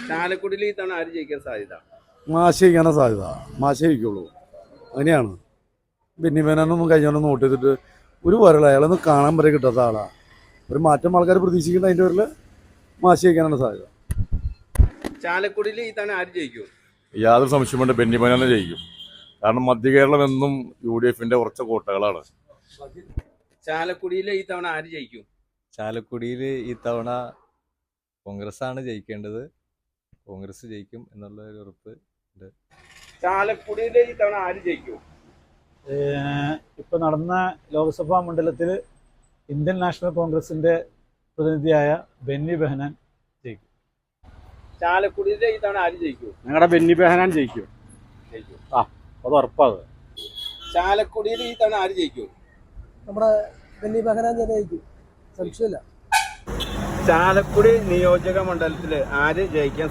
ചാലക്കുടിയിൽ ഈ തവണ ആര് ജയിക്കാൻ സാധ്യത? മാശ ജയിക്കാനാണ് സാധ്യത. മാശ ജയിക്കുള്ളൂ. അങ്ങനെയാണ്. ബെന്നിബെഹനാനൊന്നും കഴിഞ്ഞൊന്നും വോട്ട് ചെയ്തിട്ട് ഒരു പോരല്ല. അയാളൊന്നും കാണാൻ വരെ കിട്ടാത്ത ആളാണ്. ഒരു മാറ്റം ആൾക്കാർ പ്രതീക്ഷിക്കുന്ന അതിൻ്റെ പേരിൽ മാശ ജയിക്കാനാണ് സാധ്യത. ചാലക്കുടിയിൽ ഈ തവണ ആര് ജയിക്കും? യാതൊരു സംശയമുണ്ട്, ബെന്നിബെഹനാൻ ജയിക്കും. കാരണം മധ്യ കേരളം എന്നും UDFന്റെ ഉറച്ച കോട്ടകളാണ്. ചാലക്കുടിയിൽ ഈ തവണ ആര് ജയിക്കും? ചാലക്കുടിയിൽ ഈ തവണ കോൺഗ്രസ് ആണ് ജയിക്കേണ്ടത്. കോൺഗ്രസ് ജയിക്കും എന്നുള്ള ഒരു ഉറപ്പ് ഉണ്ട്. ചാലക്കുടിയിൽ ഈ തവണ ആര് ജയിക്കും? ഇപ്പോൾ നടന്ന ലോക്സഭാ മണ്ഡലത്തിൽ ഇന്ത്യൻ നാഷണൽ കോൺഗ്രസിൻ്റെ പ്രതിനിധിയായ ബെന്നി ബെഹനാൻ ജയിക്കും. ചാലക്കുടിയിൽ ഈ തവണ ആര് ജയിക്കും? ഞങ്ങളുടെ ബെന്നി ബെഹനാൻ ജയിക്കും. അത് ഉറപ്പാണ്. ചാലക്കുടിയിൽ ഈ തവണ ആര് ജയിക്കും? നമ്മുടെ ബെന്നി ബെഹനാൻ തന്നെ ജയിക്കും, സംശയമില്ല. ചാലക്കുടി നിയോജക മണ്ഡലത്തിൽ ആര് ജയിക്കാൻ